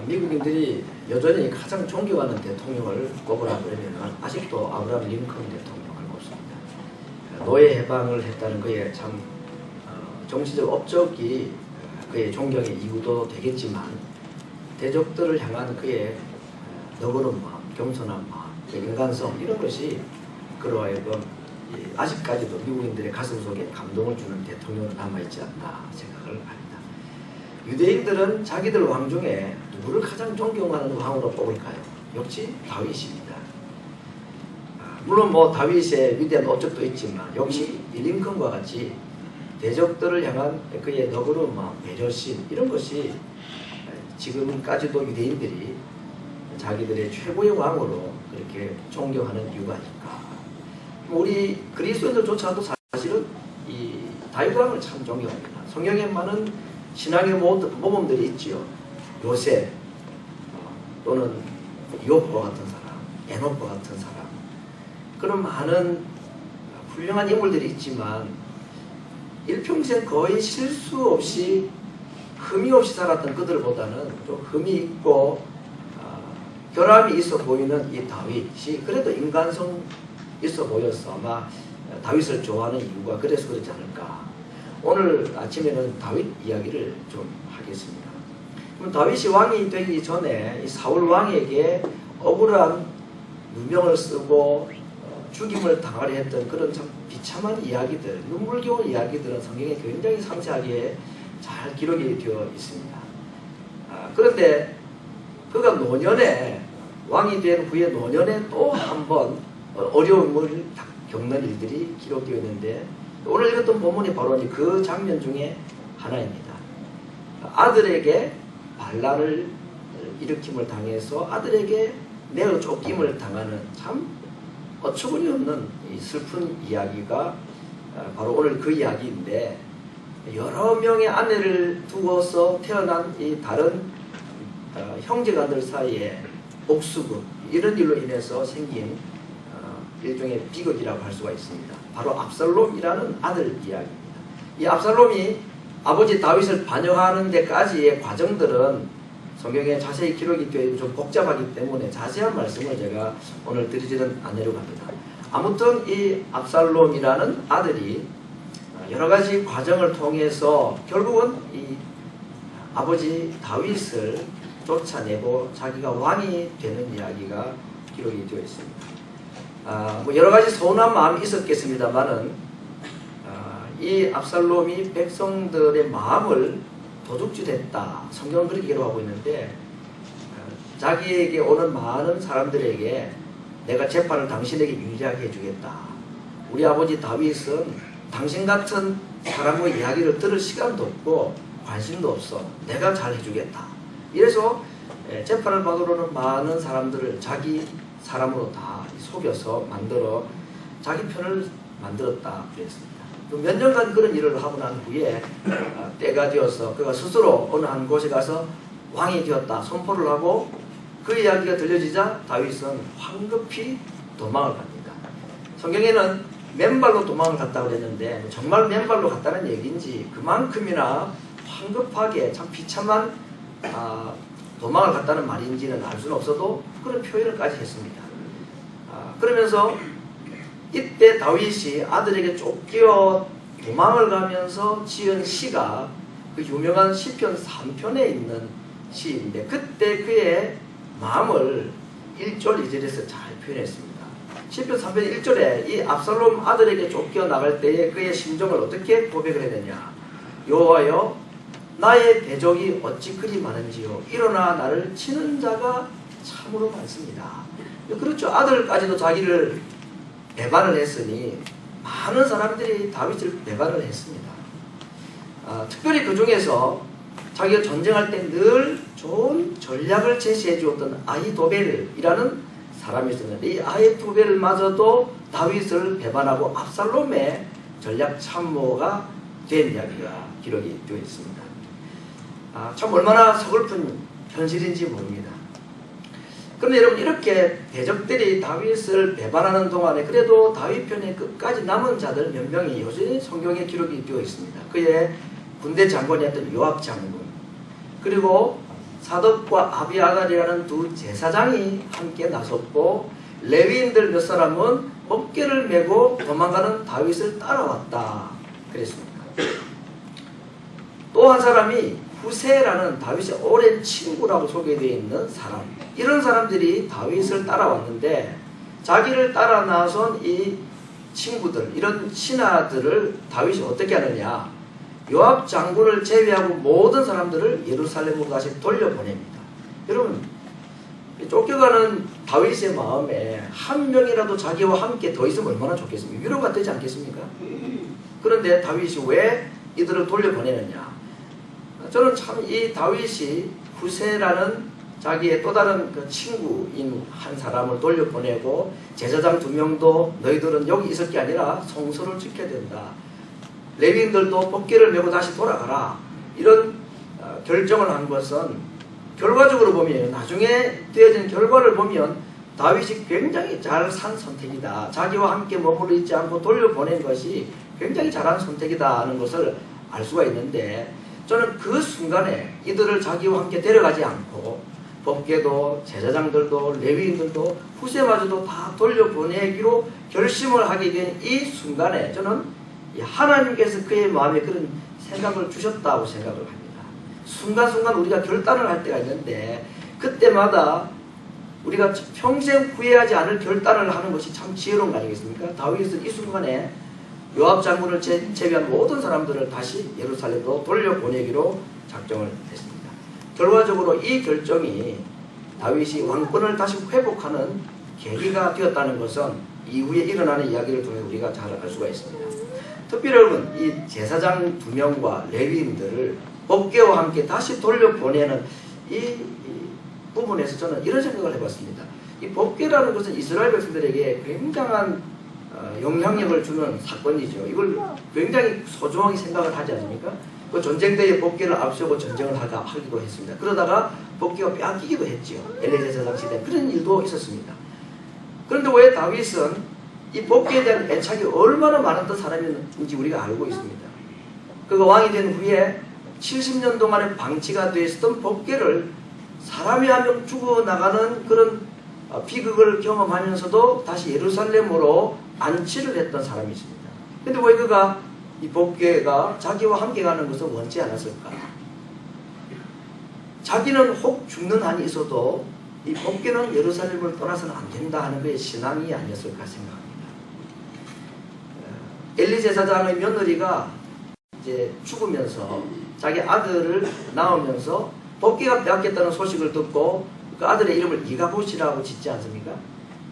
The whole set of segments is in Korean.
미국인들이 여전히 가장 존경하는 대통령을 꼽으라 그러면 아직도 아브라함 링컨 대통령을 꼽습니다. 노예 해방을 했다는 그의 참 정치적 업적이 그의 존경의 이유도 되겠지만 대적들을 향한 그의 너그러운 마음, 겸손한 마음, 인간성 이런 것이 그로 하여금 아직까지도 미국인들의 가슴 속에 감동을 주는 대통령으로 남아있지 않나 생각을 합니다. 유대인들은 자기들 왕 중에 누구를 가장 존경하는 왕으로 뽑을까요? 역시 다윗입니다. 물론 뭐 다윗의 위대한 업적도 있지만 역시 링컨과 같이 대적들을 향한 그의 너그러운 마음, 배려심 이런 것이 지금까지도 유대인들이 자기들의 최고의 왕으로 그렇게 존경하는 이유가 아닐까. 우리 그리스도인들조차도 사실은 이 다윗 왕을 참 존경합니다. 성경에 많은 신앙의 모범들이 있지요. 요셉 또는 요업과 같은 사람, 에녹과 같은 사람 그런 많은 훌륭한 인물들이 있지만 일평생 거의 실수 없이 흠이 없이 살았던 그들보다는 좀 흠이 있고 결함이 있어 보이는 이 다윗이 그래도 인간성 있어 보여서 아마 다윗을 좋아하는 이유가 그래서 그렇지 않을까. 오늘 아침에는 다윗 이야기를 좀 하겠습니다. 그럼 다윗이 왕이 되기 전에 이 사울 왕에게 억울한 누명을 쓰고 죽임을 당하려 했던 그런 참 비참한 이야기들, 눈물겨운 이야기들은 성경에 굉장히 상세하게 잘 기록이 되어 있습니다. 그런데 그가 노년에 왕이 된 후에 노년에 또 한 번 어려움을 겪는 일들이 기록되어 있는데 오늘 읽었던 본문이 바로 그 장면 중에 하나입니다. 아들에게 반란을 일으킴을 당해서 아들에게 내어 쫓김을 당하는 참 어처구니 없는 이 슬픈 이야기가 바로 오늘 그 이야기인데 여러 명의 아내를 두어서 태어난 이 다른 형제가들 사이에 옥수금 이런 일로 인해서 생긴 일종의 비극이라고 할 수가 있습니다. 바로 압살롬이라는 아들 이야기입니다. 이 압살롬이 아버지 다윗을 반역하는 데까지의 과정들은 성경에 자세히 기록이 되어 좀 복잡하기 때문에 자세한 말씀을 제가 오늘 드리지는 않으려고 합니다. 아무튼 이 압살롬이라는 아들이 여러 가지 과정을 통해서 결국은 이 아버지 다윗을 쫓아내고 자기가 왕이 되는 이야기가 기록이 되어 있습니다. 뭐 여러 가지 서운한 마음이 있었겠습니다만은 이 압살롬이 백성들의 마음을 도둑질했다. 성경은 그렇게 기록하고 있는데 자기에게 오는 많은 사람들에게 내가 재판을 당신에게 유리하게 해주겠다. 우리 아버지 다윗은 당신 같은 사람의 이야기를 들을 시간도 없고 관심도 없어. 내가 잘 해주겠다. 이래서 재판을 받으러 오는 많은 사람들을 자기 사람으로 다 속여서 만들어 자기 편을 만들었다 그랬습니다. 몇 년간 그런 일을 하고 난 후에 때가 되어서 그가 스스로 어느 한 곳에 가서 왕이 되었다 선포를 하고 그 이야기가 들려지자 다윗은 황급히 도망을 갑니다. 성경에는 맨발로 도망을 갔다고 그랬는데 정말 맨발로 갔다는 얘기인지 그만큼이나 황급하게 참 비참한 도망을 갔다는 말인지는 알 수는 없어도 그런 표현을까지 했습니다. 그러면서 이때 다윗이 아들에게 쫓겨 도망을 가면서 지은 시가 그 유명한 시편 3편에 있는 시인데 그때 그의 마음을 1절 2절에서 잘 표현했습니다. 시편 3편 1절에 이 압살롬 아들에게 쫓겨 나갈 때에 그의 심정을 어떻게 고백을 했느냐. 여호와여 나의 대적이 어찌 그리 많은지요. 일어나 나를 치는 자가 참으로 많습니다. 그렇죠. 아들까지도 자기를 배반을 했으니 많은 사람들이 다윗을 배반을 했습니다. 특별히 그 중에서 자기가 전쟁할 때 늘 좋은 전략을 제시해 주었던 아히도벨이라는 사람이 있었는데 이 아히도벨마저도 다윗을 배반하고 압살롬의 전략 참모가 된 이야기가 기록이 되어 있습니다. 참 얼마나 서글픈 현실인지 모릅니다. 그런데 여러분 이렇게 대적들이 다윗을 배반하는 동안에 그래도 다윗 편에 끝까지 남은 자들 몇 명이 여전히 성경에 기록이 되어 있습니다. 그의 군대 장관이었던 요압 장군 그리고 사독과 아비아달이라는 두 제사장이 함께 나섰고 레위인들 몇 사람은 법궤를 메고 도망가는 다윗을 따라왔다 그랬습니다. 또 한 사람이 후세라는 다윗의 오랜 친구라고 소개되어 있는 사람, 이런 사람들이 다윗을 따라왔는데 자기를 따라 나선 이 친구들, 이런 신하들을 다윗이 어떻게 하느냐, 요압 장군을 제외하고 모든 사람들을 예루살렘으로 다시 돌려보냅니다. 여러분, 쫓겨가는 다윗의 마음에 한 명이라도 자기와 함께 더 있으면 얼마나 좋겠습니까? 위로가 되지 않겠습니까? 그런데 다윗이 왜 이들을 돌려보내느냐, 저는 참 이 다윗이 후세라는 자기의 또 다른 그 친구인 한 사람을 돌려보내고 제사장 2명도 너희들은 여기 있을 게 아니라 성소를 지켜야 된다, 레위인들도 법궤를 메고 다시 돌아가라, 이런 결정을 한 것은 결과적으로 보면, 나중에 되어진 결과를 보면 다윗이 굉장히 잘 산 선택이다, 자기와 함께 머물러 있지 않고 돌려보낸 것이 굉장히 잘한 선택이다 하는 것을 알 수가 있는데, 저는 그 순간에 이들을 자기와 함께 데려가지 않고 법궤도 제사장들도 레위인들도 후세마저도 다 돌려보내기로 결심을 하게 된 이 순간에 저는 하나님께서 그의 마음에 그런 생각을 주셨다고 생각을 합니다. 순간순간 우리가 결단을 할 때가 있는데 그때마다 우리가 평생 후회하지 않을 결단을 하는 것이 참 지혜로운 거 아니겠습니까? 다윗은 이 순간에 요압 장군을 제외한 모든 사람들을 다시 예루살렘으로 돌려보내기로 작정을 했습니다. 결과적으로 이 결정이 다윗이 왕권을 다시 회복하는 계기가 되었다는 것은 이후에 일어나는 이야기를 통해 우리가 잘 알 수가 있습니다. 특별히 여러분, 이 제사장 2명과 레위인들을 법궤와 함께 다시 돌려보내는 이 부분에서 저는 이런 생각을 해봤습니다. 이 법궤라는 것은 이스라엘 백성들에게 굉장한 영향력을 주는 사건이죠. 이걸 굉장히 소중하게 생각을 하지 않습니까? 그 전쟁때에 법궤를 앞세우고 전쟁을 하기도 했습니다. 그러다가 법궤가 빼앗기기도 했죠. 엘리야 제사장 시대 그런 일도 있었습니다. 그런데 왜 다윗은 이 법궤에 대한 애착이 얼마나 많았던 사람인지 우리가 알고 있습니다. 그가 왕이 된 후에 70년 동안에 방치가 되어 있었던 법궤를 사람이 한 명 죽어나가는 그런 비극을 경험하면서도 다시 예루살렘으로 안치를 했던 사람이 있습니다. 근데 왜 그가 이 법궤가 자기와 함께 가는 것을 원치 않았을까? 자기는 혹 죽는 한이 있어도 이 법궤는 예루살렘을 떠나서는 안 된다 하는 그의 신앙이 아니었을까 생각합니다. 엘리 제사장의 며느리가 이제 죽으면서 자기 아들을 낳으면서 법궤가 빼앗겼다는 소식을 듣고 그 아들의 이름을 이가봇이라고 짓지 않습니까?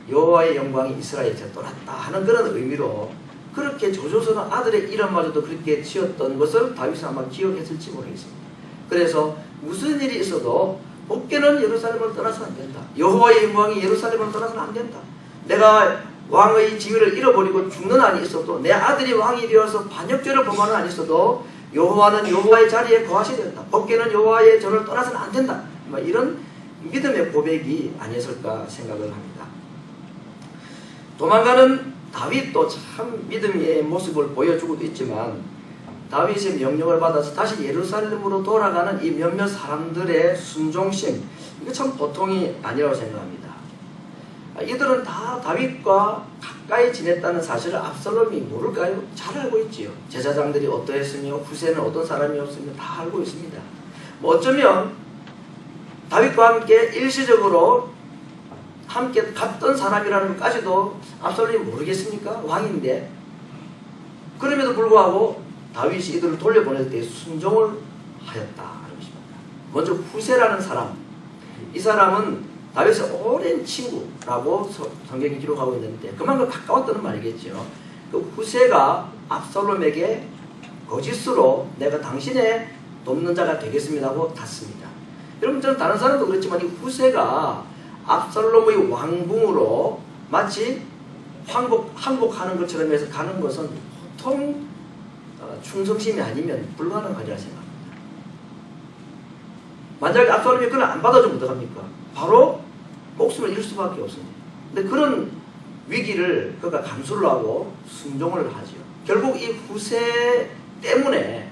여호와의 영광이 이스라엘에서 떠났다 하는 그런 의미로 그렇게 조조스러운 아들의 이름마저도 그렇게 지었던 것을 다윗은 아마 기억했을지 모르겠습니다. 그래서 무슨 일이 있어도 법궤는 예루살렘을 떠나서는 안 된다. 여호와의 영광이 예루살렘을 떠나서는 안 된다. 내가 왕의 지위를 잃어버리고 죽는 한이 있어도, 내 아들이 왕이 되어서 반역죄를 범하는 한이 있어도 여호와는 여호와의 자리에 거하셔야 된다. 법궤는 여호와의 전을 떠나서는 안 된다. 이런 믿음의 고백이 아니었을까 생각을 합니다. 도망가는 다윗도 참 믿음의 모습을 보여주고도 있지만 다윗의 명령을 받아서 다시 예루살렘으로 돌아가는 이 몇몇 사람들의 순종심, 이거 참 보통이 아니라고 생각합니다. 이들은 다 다윗과 가까이 지냈다는 사실을 압살롬이 모를까요? 잘 알고 있지요. 제사장들이 어떠했으며 후세는 어떤 사람이었으며 다 알고 있습니다. 어쩌면 다윗과 함께 일시적으로 함께 갔던 사람이라는 것까지도 압살롬이 모르겠습니까? 왕인데. 그럼에도 불구하고 다윗이 이들을 돌려보낼 때 순종을 하였다 하는 것입니다. 먼저 후세라는 사람, 이 사람은 다윗의 오랜 친구라고 성경이 기록하고 있는데 그만큼 가까웠다는 말이겠죠. 그 후세가 압살롬에게 거짓으로 내가 당신의 돕는 자가 되겠습니다 하고 탔습니다. 여러분, 저는 다른 사람도 그렇지만 이 후세가 압살롬의 왕궁으로 마치 항복하는 것처럼 해서 가는 것은 보통 충성심이 아니면 불가능하리라 생각합니다. 만약에 압살롬이 그걸 안 받아주면 어떡합니까? 바로 목숨을 잃을 수밖에 없습니다. 근데 그런 위기를 그가 감수를 하고 순종을 하죠. 결국 이 후세 때문에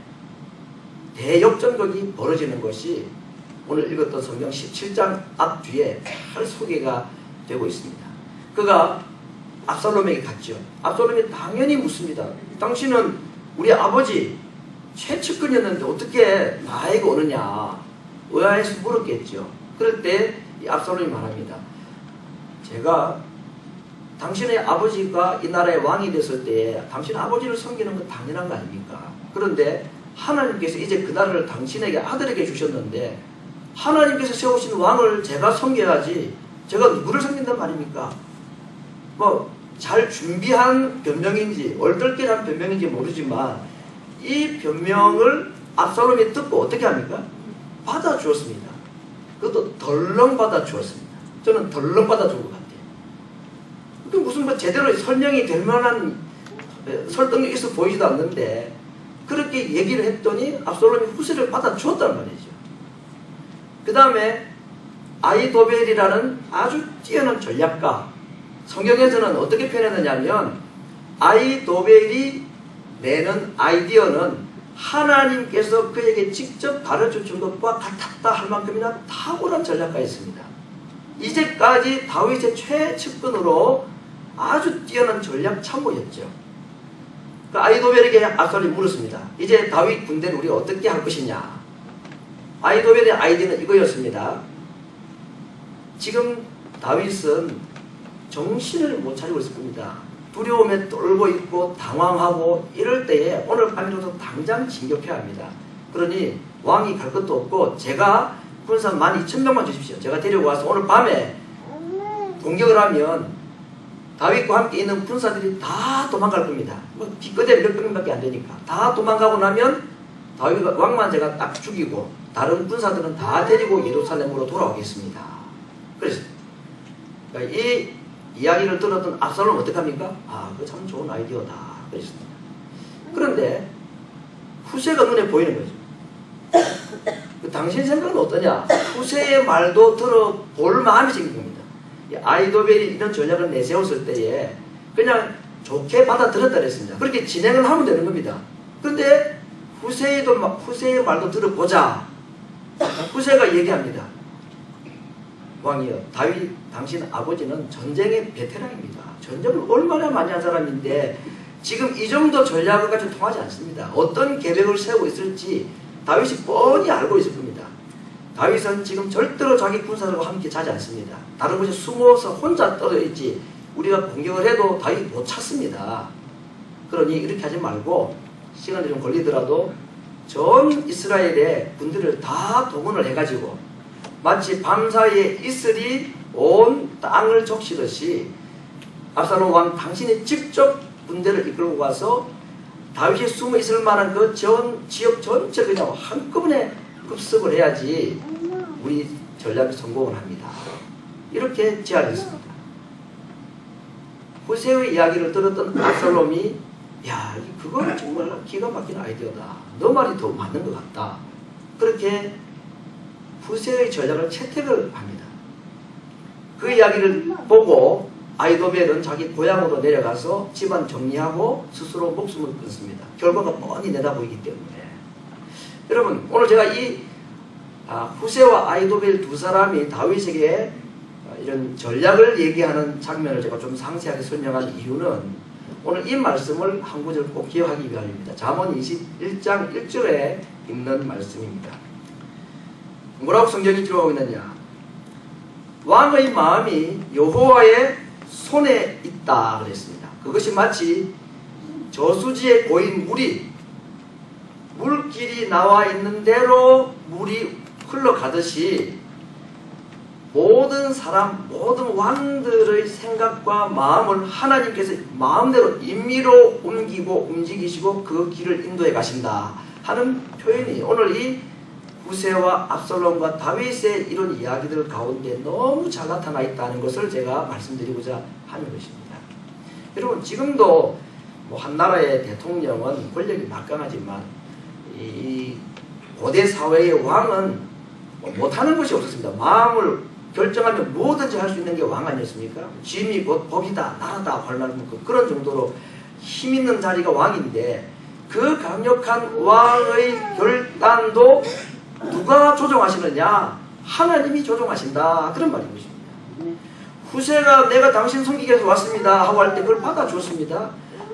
대역전극이 벌어지는 것이 오늘 읽었던 성경 17장 앞뒤에 잘 소개가 되고 있습니다. 그가 압살롬에게 갔죠. 압살롬이 당연히 묻습니다. 당신은 우리 아버지 최측근이었는데 어떻게 나에게 오느냐, 의아해서 물었겠죠. 그럴 때 이 압살롬이 말합니다. 제가 당신의 아버지가 이 나라의 왕이 됐을 때 당신 아버지를 섬기는 건 당연한 거 아닙니까? 그런데 하나님께서 이제 그 나라를 당신에게 아들에게 주셨는데 하나님께서 세우신 왕을 제가 섬겨야지 제가 누구를 섬긴단 말입니까? 뭐 잘 준비한 변명인지 얼떨결한 변명인지 모르지만 이 변명을 압살롬이 듣고 어떻게 합니까? 받아주었습니다. 그것도 덜렁 받아주었습니다. 저는 덜렁 받아준 것 같아요. 그 무슨 뭐 제대로 설명이 될 만한 설득력이 있어 보이지도 않는데 그렇게 얘기를 했더니 압살롬이 후세를 받아주었단 말이죠. 그 다음에 아히도벨이라는 아주 뛰어난 전략가, 성경에서는 어떻게 표현했느냐면 아히도벨이 내는 아이디어는 하나님께서 그에게 직접 가르쳐준 것과 같았다 할 만큼이나 탁월한 전략가였습니다. 이제까지 다윗의 최측근으로 아주 뛰어난 전략 참모였죠. 그 아히도벨에게 압살롬이 물었습니다. 이제 다윗 군대를 우리 어떻게 할 것이냐. 아히도벨의 아이디어는 이거였습니다. 지금 다윗은 정신을 못 차리고 있을 겁니다. 두려움에 떨고 있고 당황하고 이럴 때에 오늘 밤이라도 당장 진격해야 합니다. 그러니 왕이 갈 것도 없고 제가 군사 12,000명만 주십시오. 제가 데리고 와서 오늘 밤에 공격을 하면 다윗과 함께 있는 군사들이 다 도망갈 겁니다. 뭐 기껏해 몇 명밖에 안 되니까 다 도망가고 나면 다윗 왕만 제가 딱 죽이고 다른 군사들은 다 데리고 예루살렘으로 돌아오겠습니다. 그래서 이 이야기를 들었던 압살롬은 어떡합니까? 아, 그거 참 좋은 아이디어다. 그랬습니다. 그런데 후세가 눈에 보이는 거죠. 당신 생각은 어떠냐? 후세의 말도 들어볼 마음이 생긴 겁니다. 아히도벨이 이런 전략을 내세웠을 때에 그냥 좋게 받아들였다 그랬습니다. 그렇게 진행을 하면 되는 겁니다. 그런데 후세의 말도 들어보자. 후세가 얘기합니다. 왕이여, 다윗 당신 아버지는 전쟁의 베테랑입니다. 전쟁을 얼마나 많이 한 사람인데 지금 이 정도 전략을 가지고 통하지 않습니다. 어떤 계획을 세우고 있을지 다윗이 뻔히 알고 있을 겁니다. 다윗은 지금 절대로 자기 군사들과 함께 자지 않습니다. 다른 곳에 숨어서 혼자 떨어있지 우리가 공격을 해도 다윗 못 찾습니다. 그러니 이렇게 하지 말고 시간이 좀 걸리더라도 전 이스라엘의 군대를 다 동원을 해가지고 마치 밤사이에 이슬이 온 땅을 적시듯이 압살롬 왕 당신이 직접 군대를 이끌고 가서 다윗이 숨어 있을 만한 그 지역 전체를 그냥 한꺼번에 급습을 해야지 우리 전략이 성공을 합니다. 이렇게 제안했습니다. 후세의 이야기를 들었던 압살롬이 야, 그거는 정말 기가 막힌 아이디어다. 너 말이 더 맞는 것 같다. 그렇게 후세의 전략을 채택을 합니다. 그 이야기를 보고 아히도벨은 자기 고향으로 내려가서 집안 정리하고 스스로 목숨을 끊습니다. 결과가 뻔히 내다보이기 때문에. 여러분, 오늘 제가 이 후세와 아히도벨 두 사람이 다윗에게 이런 전략을 얘기하는 장면을 제가 좀 상세하게 설명한 이유는 오늘 이 말씀을 한 구절 꼭 기억하기 위함입니다. 잠언 21장 1절에 있는 말씀입니다. 뭐라고 성경이 기록하고 있느냐? 왕의 마음이 여호와의 손에 있다 그랬습니다. 그것이 마치 저수지에 고인 물이 물길이 나와 있는 대로 물이 흘러가듯이 모든 사람, 모든 왕들의 생각과 마음을 하나님께서 마음대로 임의로 옮기고 움직이시고 그 길을 인도해 가신다 하는 표현이 오늘 이 후세와 압살롬과 다윗의 이런 이야기들 가운데 너무 잘 나타나 있다는 것을 제가 말씀드리고자 하는 것입니다. 여러분, 지금도 뭐 한 나라의 대통령은 권력이 막강하지만 이 고대 사회의 왕은 못하는 것이 없었습니다. 마음을 결정하면 뭐든지 할 수 있는 게 왕 아니었습니까? 짐이 곧 법이다, 나라다, 활날은 그런 정도로 힘 있는 자리가 왕인데 그 강력한 왕의 결단도 누가 조정하시느냐? 하나님이 조종하신다 그런 말인 것입니다. 후세가 내가 당신 섬기기 위해서 왔습니다 하고 할 때 그걸 받아줬습니다.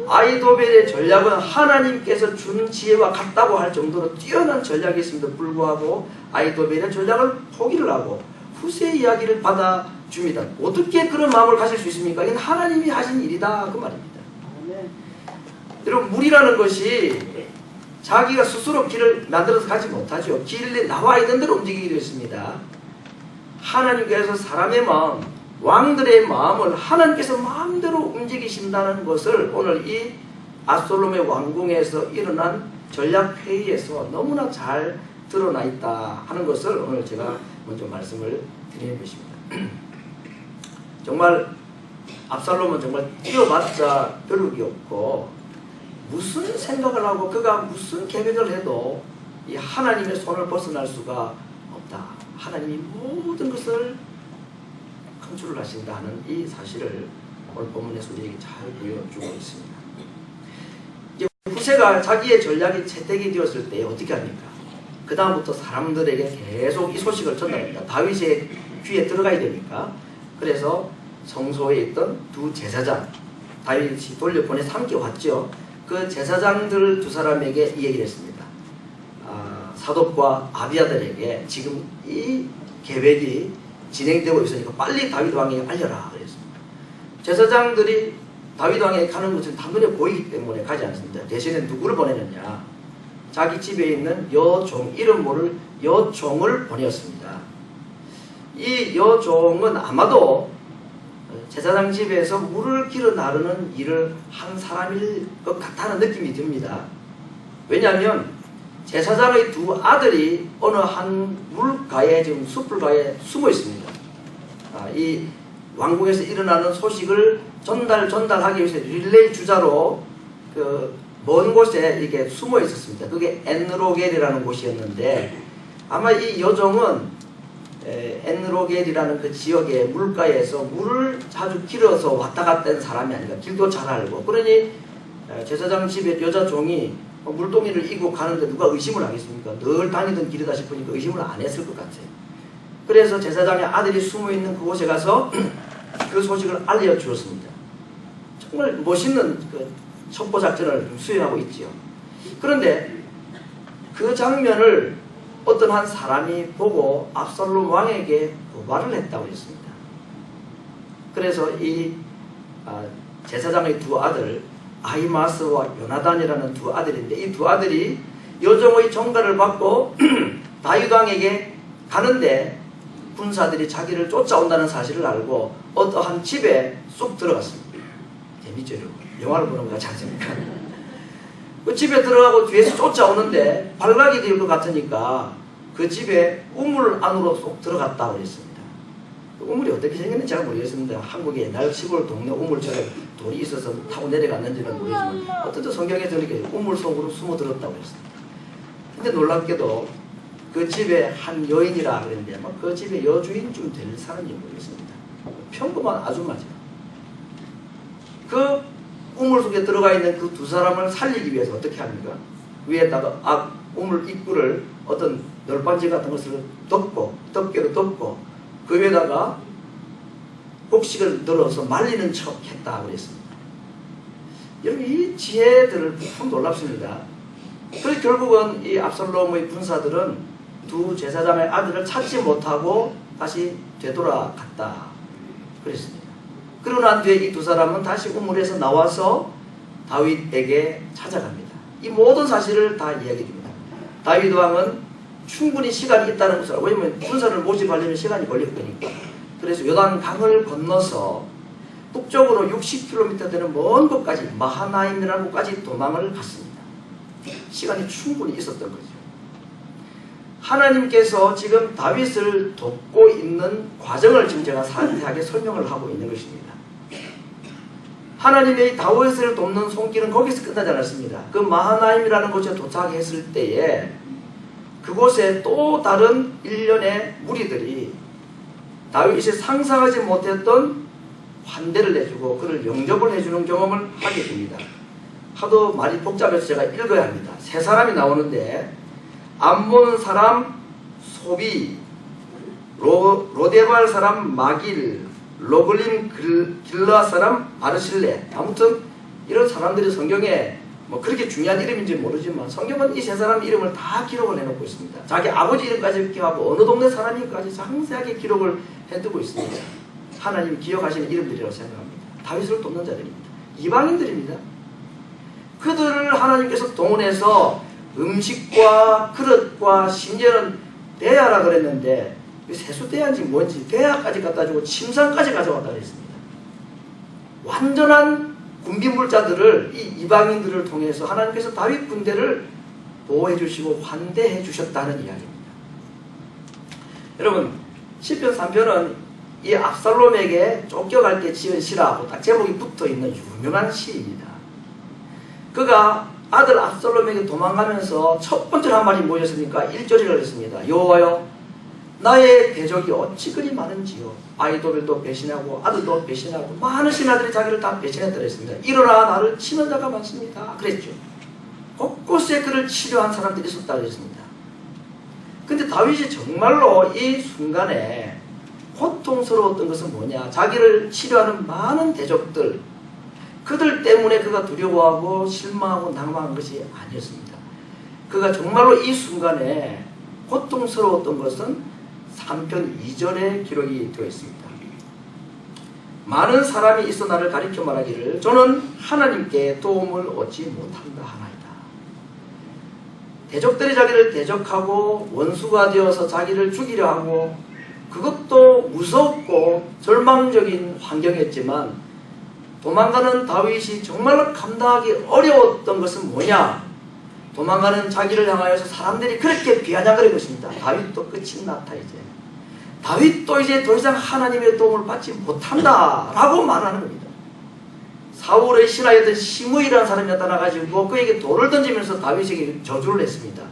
아히도벨의 전략은 하나님께서 준 지혜와 같다고 할 정도로 뛰어난 전략이 있음에도 불구하고 아히도벨의 전략을 포기를 하고 후세의 이야기를 받아줍니다. 어떻게 그런 마음을 가질 수 있습니까? 이건 하나님이 하신 일이다 그 말입니다. 여러분, 물이라는 것이 자기가 스스로 길을 만들어서 가지 못하죠. 길에 나와 있는 대로 움직이기도 했습니다. 하나님께서 사람의 마음, 왕들의 마음을 하나님께서 마음대로 움직이신다는 것을 오늘 이 압살롬의 왕궁에서 일어난 전략회의에서 너무나 잘 드러나 있다 하는 것을 오늘 제가 먼저 말씀을 드리는 것입니다. 정말 압살롬은 정말 뛰어봤자 벼룩이 없고 무슨 생각을 하고 그가 무슨 계획을 해도 이 하나님의 손을 벗어날 수가 없다. 하나님이 모든 것을 컨트롤 하신다는 이 사실을 오늘 본문에서 우리에게 잘 보여주고 있습니다. 이제 후세가 자기의 전략이 채택이 되었을 때 어떻게 합니까? 그 다음부터 사람들에게 계속 이 소식을 전달합니다. 다윗의 귀에 들어가야 되니까. 그래서 성소에 있던 두 제사장, 다윗이 돌려보내서 함께 왔죠. 그 제사장들 두 사람에게 이 얘기를 했습니다. 사독과 아비아들에게 지금 이 계획이 진행되고 있으니까 빨리 다윗 왕에게 알려라 그랬습니다. 제사장들이 다윗 왕에게 가는 것은 다 눈에 보이기 때문에 가지 않습니다. 대신에 누구를 보내느냐? 자기 집에 있는 여종, 이름 모를 여종을 보내었습니다. 이 여종은 아마도 제사장 집에서 물을 길어 나르는 일을 한 사람일 것 같다는 느낌이 듭니다. 왜냐하면 제사장의 두 아들이 어느 한 물가에, 지금 숯불가에 숨어 있습니다. 이 왕궁에서 일어나는 소식을 전달하기 위해서 릴레이 주자로 그 먼 곳에 이렇게 숨어 있었습니다. 그게 엔로겔이라는 곳이었는데 아마 이 여종은 엔로겔이라는 그 지역의 물가에서 물을 자주 길어서 왔다 갔다 하는 사람이 아닌가. 길도 잘 알고. 그러니 제사장 집에 여자 종이 물동이를 이고 가는데 누가 의심을 하겠습니까? 늘 다니던 길이다 싶으니까 의심을 안 했을 것 같아요. 그래서 제사장의 아들이 숨어있는 그곳에 가서 그 소식을 알려주었습니다. 정말 멋있는 그 첩보작전을 수행하고 있지요. 그런데 그 장면을 어떤 한 사람이 보고 압살롬 왕에게 고발을 했다고 했습니다. 그래서 이 제사장의 두 아들 아히마스와 요나단이라는 두 아들인데 이 두 아들이 여종의 전가를 받고 다윗 왕에게 가는데 군사들이 자기를 쫓아온다는 사실을 알고 어떠한 집에 쑥 들어갔습니다. 재밌죠, 여러분? 영화를 보는 거 같지 않습니까? 그 집에 들어가고 뒤에서 쫓아오는데 발각이 될 것 같으니까 그 집에 우물 안으로 쏙 들어갔다고 그랬습니다. 그 우물이 어떻게 생겼는지 잘 모르겠습니다. 한국의 옛날 시골 동네 우물처럼 돌이 있어서 타고 내려갔는지는 모르지만 어쨌든 성경에서 이렇게 우물 속으로 숨어들었다고 했습니다. 근데 놀랍게도 그 집에 한 여인이라 그랬는데 아마 그 집의 여주인쯤 될 사람인지 모르겠습니다. 평범한 아줌마죠. 그 우물 속에 들어가 있는 그 두 사람을 살리기 위해서 어떻게 합니까? 위에다가 우물 입구를 어떤 널빤지 같은 것을 덮개로 덮고 그 위에다가 곡식을 넣어서 말리는 척 했다고 그랬습니다. 여러분, 이 지혜들을 참 놀랍습니다. 그래서 결국은 이 압살롬의 군사들은 두 제사장의 아들을 찾지 못하고 다시 되돌아갔다 그랬습니다. 그러고 난 뒤에 이 두 사람은 다시 우물에서 나와서 다윗에게 찾아갑니다. 이 모든 사실을 다 이야기해 줍니다. 다윗 왕은 충분히 시간이 있다는 것을 알고, 왜냐하면 군사를 모집하려면 시간이 걸릴 거니까. 그래서 요단 강을 건너서 북쪽으로 60km 되는 먼 곳까지 마하나임이라는 곳까지 도망을 갔습니다. 시간이 충분히 있었던 거죠. 하나님께서 지금 다윗을 돕고 있는 과정을 지금 제가 상세하게 설명을 하고 있는 것입니다. 하나님의 다윗을 돕는 손길은 거기서 끝나지 않았습니다. 그 마하나임이라는 곳에 도착했을 때에 그곳에 또 다른 일련의 무리들이 다윗이 상상하지 못했던 환대를 해주고 그를 영접을 해주는 경험을 하게 됩니다. 하도 말이 복잡해서 제가 읽어야 합니다. 세 사람이 나오는데 암몬 사람 소비, 로데발 사람 마길, 로글림 길라 사람 바르실레. 아무튼 이런 사람들이 성경에 뭐 그렇게 중요한 이름인지 모르지만 성경은 이 세 사람 이름을 다 기록을 해놓고 있습니다. 자기 아버지 이름까지 기억하고 어느 동네 사람인까지 상세하게 기록을 해두고 있습니다. 하나님이 기억하시는 이름들이라고 생각합니다. 다윗을 돕는 자들입니다. 이방인들입니다. 그들을 하나님께서 동원해서 음식과 그릇과 심지어는 대야라 그랬는데 세수대야인지 뭔지 대야까지 갖다 주고 침상까지 가져왔다 그랬습니다. 완전한 군비물자들을 이 이방인들을 통해서 하나님께서 다윗 군대를 보호해 주시고 환대해 주셨다는 이야기입니다. 여러분 시편 3편은 이 압살롬에게 쫓겨갈 때 지은 시라고 딱 제목이 붙어있는 유명한 시입니다. 그가 아들 압살롬에게 도망가면서 첫 번째로 한 말이 뭐였습니까? 1절이라고 했습니다. 여호와여 나의 대적이 어찌 그리 많은지요. 아이돌도 배신하고 아들도 배신하고 많은 신하들이 자기를 다 배신했다 그랬습니다. 일어나 나를 치는 자가 많습니다. 그랬죠. 곳곳에 그를 치료한 사람들이 있었다 그랬습니다. 근데 다윗이 정말로 이 순간에 고통스러웠던 것은 뭐냐? 자기를 치료하는 많은 대적들, 그들 때문에 그가 두려워하고 실망하고 낭망한 것이 아니었습니다. 그가 정말로 이 순간에 고통스러웠던 것은 3편 2절에 기록이 되어 있습니다. 많은 사람이 있어 나를 가리켜 말하기를 저는 하나님께 도움을 얻지 못한다 하나이다. 대적들이 자기를 대적하고 원수가 되어서 자기를 죽이려 하고 그것도 무섭고 절망적인 환경이었지만 도망가는 다윗이 정말로 감당하기 어려웠던 것은 뭐냐? 도망가는 자기를 향하여서 사람들이 그렇게 비아냥거릴 것입니다. 다윗도 끝이 났다 이제. 다윗도 이제 더 이상 하나님의 도움을 받지 못한다 라고 말하는 겁니다. 사울의 신하였던 시므이라는 사람이 나타나가지고 그에게 돌을 던지면서 다윗에게 저주를 했습니다.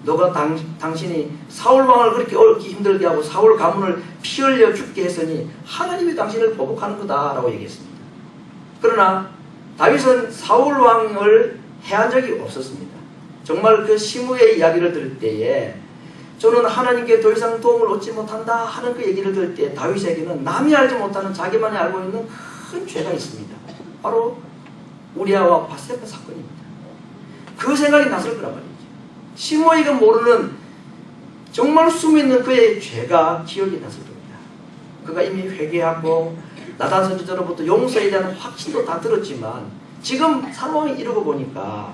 너가 당신이 사울왕을 그렇게 얽기 힘들게 하고 사울 가문을 피 흘려 죽게 했으니 하나님이 당신을 보복하는 거다 라고 얘기했습니다. 그러나 다윗은 사울왕을 해한 적이 없었습니다. 정말 그 시므의 이야기를 들을 때에 저는 하나님께 더 이상 도움을 얻지 못한다 하는 그 얘기를 들을 때 다윗에게는 남이 알지 못하는 자기만이 알고 있는 큰 죄가 있습니다. 바로 우리아와 바세바 사건입니다. 그 생각이 났을 거란 말이죠. 시므이가 모르는 정말 숨있는 그의 죄가 기억이 났을 겁니다. 그가 이미 회개하고 나단 선지자로부터 용서에 대한 확신도 다 들었지만 지금 상황이 이러고 보니까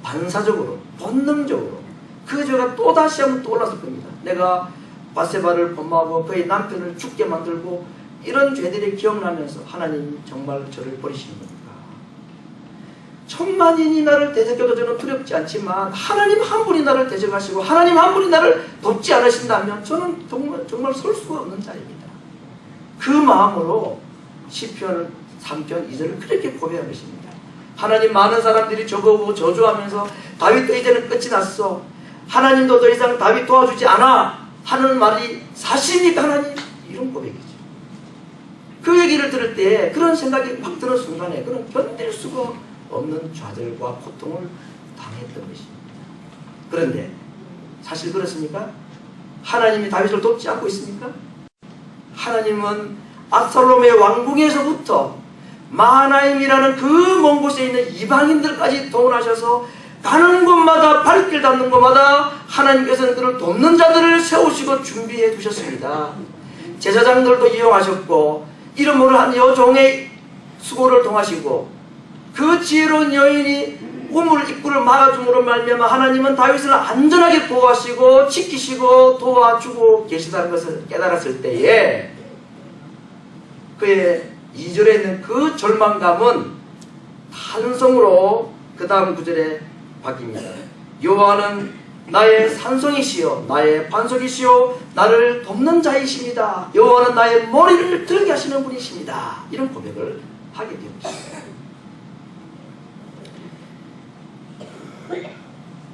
반사적으로 본능적으로 그 죄가 또다시 한번 떠올랐을 겁니다. 내가 바세바를 범하고 그의 남편을 죽게 만들고 이런 죄들이 기억나면서 하나님 정말 저를 버리시는 겁니까? 천만인이 나를 대적해도 저는 두렵지 않지만 하나님 한 분이 나를 대적하시고 하나님 한 분이 나를 돕지 않으신다면 저는 정말 설 수가 없는 자입니다. 그 마음으로 시편 3편 2절을 그렇게 고백한 것입니다. 하나님 많은 사람들이 저보고 저주하면서 다윗도 이제는 끝이 났어. 하나님도 더 이상 다윗 도와주지 않아 하는 말이 사실입니까 하나님? 이런 고백이죠. 그 얘기를 들을 때 그런 생각이 확 드는 순간에 그는 견딜 수가 없는 좌절과 고통을 당했던 것입니다. 그런데 사실 그렇습니까? 하나님이 다윗을 돕지 않고 있습니까? 하나님은 압살롬의 왕궁에서부터 마하나임이라는 그 먼 곳에 있는 이방인들까지 동원하셔서 가는 곳마다 발길 닿는 곳마다 하나님께서는 그를 돕는 자들을 세우시고 준비해 두셨습니다. 제사장들도 이용하셨고 이름 모를 한 여종의 수고를 통하시고 그 지혜로운 여인이 우물 입구를 막아줌으로 말미암아 하나님은 다윗을 안전하게 보호하시고 지키시고 도와주고 계시다는 것을 깨달았을 때에 그의 2절에 있는 그 절망감은 탄성으로 그 다음 구절에 바뀝니다. 여호와는 나의 산성이시여 나의 반석이시여 나를 돕는 자이십니다. 여호와는 나의 머리를 들게 하시는 분이십니다. 이런 고백을 하게 되었습니다.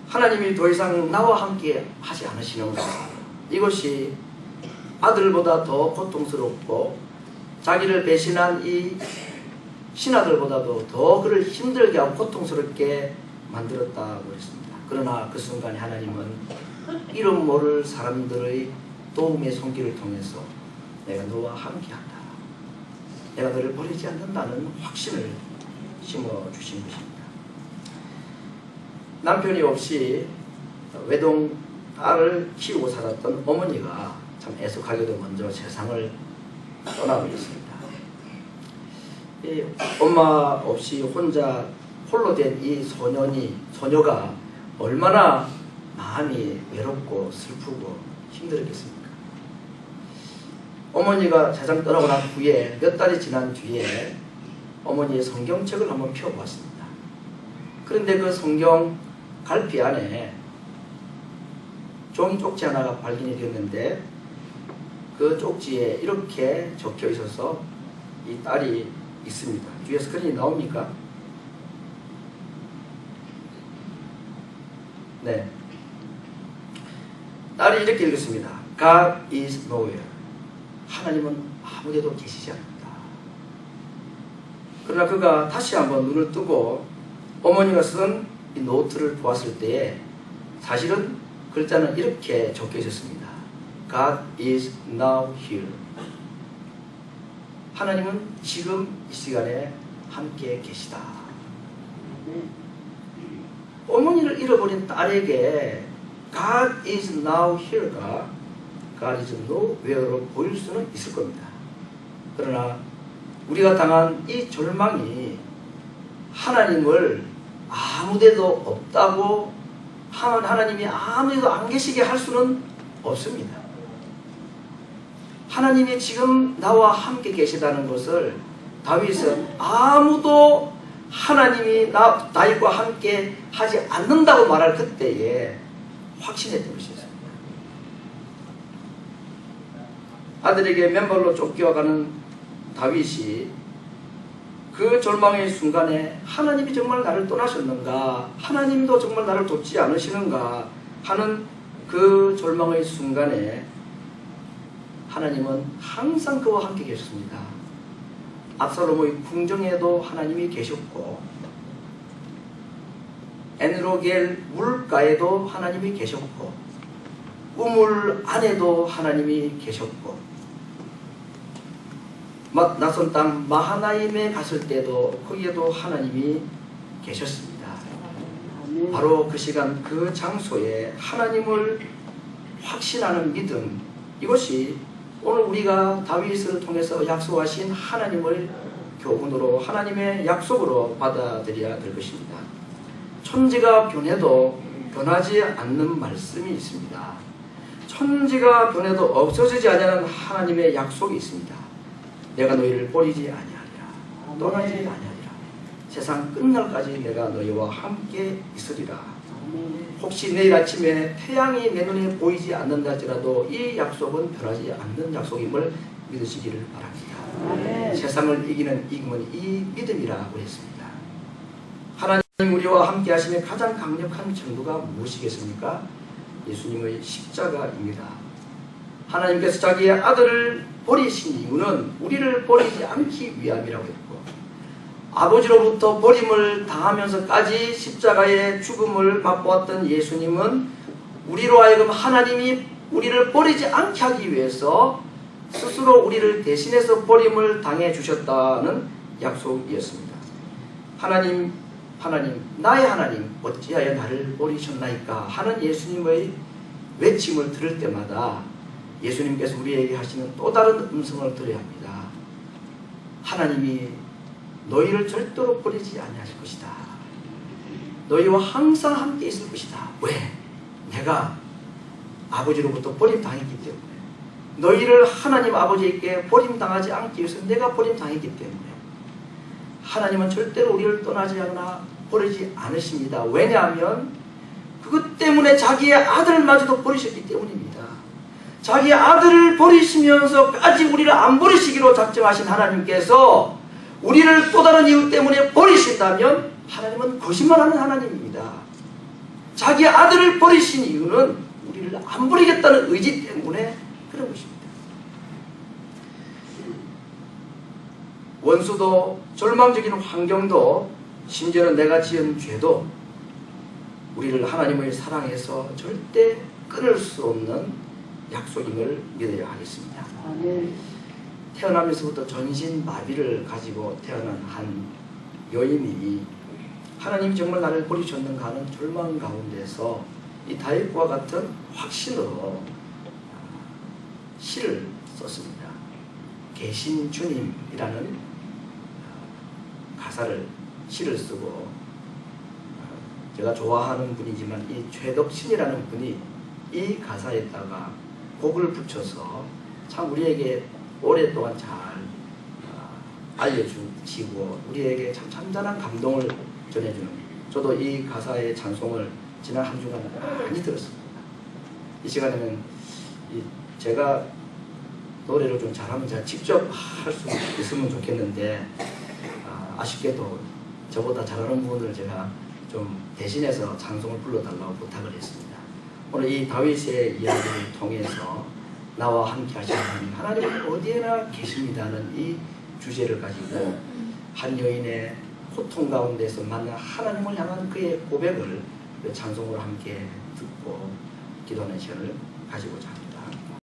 하나님이 더 이상 나와 함께 하지 않으시는가? 이것이 아들보다 더 고통스럽고 자기를 배신한 이 신하들보다도 더 그를 힘들게 하고 고통스럽게 만들었다고 했습니다. 그러나 그 순간에 하나님은 이름 모를 사람들의 도움의 손길을 통해서 내가 너와 함께한다. 내가 너를 버리지 않는다는 확신을 심어주신 것입니다. 남편이 없이 외동 딸을 키우고 살았던 어머니가 참 애석하게도 먼저 세상을 떠나버렸습니다. 엄마 없이 홀로 된 이 소녀가 얼마나 마음이 외롭고 슬프고 힘들었겠습니까? 어머니가 세상 떠나고 난 후에 몇 달이 지난 뒤에 어머니의 성경책을 한번 펴보았습니다. 그런데 그 성경 갈피 안에 종이 쪽지 하나가 발견이 됐는데 그 쪽지에 이렇게 적혀 있어서 이 딸이 있습니다. 뒤에 스크린이 나옵니까? 네. 딸이 이렇게 읽었습니다. God is nowhere. 하나님은 아무데도 계시지 않는다. 그러나 그가 다시 한번 눈을 뜨고 어머니가 쓴 이 노트를 보았을 때에 사실은 글자는 이렇게 적혀 있었습니다. God is now here. 하나님은 지금 이 시간에 함께 계시다. 어머니를 잃어버린 딸에게 God is now here가 God is nowhere로 보일 수는 있을 겁니다. 그러나 우리가 당한 이 절망이 하나님을 아무데도 없다고 하나님이 아무데도 안 계시게 할 수는 없습니다. 하나님이 지금 나와 함께 계시다는 것을 다윗은 아무도 하나님이 다윗과 함께 하지 않는다고 말할 그때에 확신했던 것이었습니다. 아들에게 맨발로 쫓겨가는 다윗이 그 절망의 순간에 하나님이 정말 나를 떠나셨는가, 하나님도 정말 나를 돕지 않으시는가 하는 그 절망의 순간에 하나님은 항상 그와 함께 계셨습니다. 압살롬의 궁정에도 하나님이 계셨고 엔로겔 물가에도 하나님이 계셨고 우물 안에도 하나님이 계셨고 낯선 땅 마하나임에 갔을 때도 거기에도 하나님이 계셨습니다. 바로 그 시간 그 장소에 하나님을 확신하는 믿음, 이것이 오늘 우리가 다윗을 통해서 약속하신 하나님을 교훈으로 하나님의 약속으로 받아들여야 될 것입니다. 천지가 변해도 변하지 않는 말씀이 있습니다. 천지가 변해도 없어지지 않는 하나님의 약속이 있습니다. 내가 너희를 버리지 아니하리라. 떠나지 아니하리라. 세상 끝날까지 내가 너희와 함께 있으리라. 혹시 내일 아침에 태양이 내 눈에 보이지 않는다 할지라도 이 약속은 변하지 않는 약속임을 믿으시기를 바랍니다. 세상을 이기는 이금은 이 믿음이라고 했습니다. 하나님 우리와 함께 하심의 가장 강력한 정도가 무엇이겠습니까? 예수님의 십자가입니다. 하나님께서 자기의 아들을 버리신 이유는 우리를 버리지 않기 위함이라고 했고, 아버지로부터 버림을 당하면서까지 십자가의 죽음을 맛보았던 예수님은 우리로 하여금 하나님이 우리를 버리지 않게 하기 위해서 스스로 우리를 대신해서 버림을 당해 주셨다는 약속이었습니다. 하나님, 나의 하나님, 어찌하여 나를 버리셨나이까 하는 예수님의 외침을 들을 때마다 예수님께서 우리에게 하시는 또 다른 음성을 들어야 합니다. 하나님이 너희를 절대로 버리지 아니하실 것이다. 너희와 항상 함께 있을 것이다. 왜? 내가 아버지로부터 버림당했기 때문에. 너희를 하나님 아버지에게 버림당하지 않기 위해서 내가 버림당했기 때문에. 하나님은 절대로 우리를 떠나지 않으나 버리지 않으십니다. 왜냐하면 그것 때문에 자기의 아들마저도 버리셨기 때문입니다. 자기의 아들을 버리시면서까지 우리를 안 버리시기로 작정하신 하나님께서 우리를 또 다른 이유 때문에 버리신다면 하나님은 거짓말하는 하나님입니다. 자기의 아들을 버리신 이유는 우리를 안 버리겠다는 의지 때문에 그런 것입니다. 원수도 절망적인 환경도 심지어는 내가 지은 죄도 우리를 하나님의 사랑에서 절대 끊을 수 없는 약속임을 믿어야 하겠습니다. 아멘. 태어나면서부터 전신 마비를 가지고 태어난 한 여인이 하나님이 정말 나를 버리셨는가 하는 절망 가운데서 이 다윗과 같은 확신으로 시를 썼습니다. 계신 주님이라는 가사를 시를 쓰고, 제가 좋아하는 분이지만 이 최덕신이라는 분이 이 가사에다가 곡을 붙여서 참 우리에게 오랫동안 잘 알려주시고 우리에게 참 잔잔한 감동을 전해주는, 저도 이 가사의 찬송을 지난 한 주간 많이 들었습니다. 이 시간에는 제가 노래를 좀 잘하면 제가 직접 할 수 있으면 좋겠는데, 아쉽게도 저보다 잘하는 분을 제가 좀 대신해서 찬송을 불러달라고 부탁을 했습니다. 오늘 이 다윗의 이야기를 통해서 나와 함께 하시는 하나님은 어디에나 계십니다는 이 주제를 가지고 한 여인의 고통 가운데서 만난 하나님을 향한 그의 고백을 찬송으로 함께 듣고 기도하는 시간을 가지고자 합니다.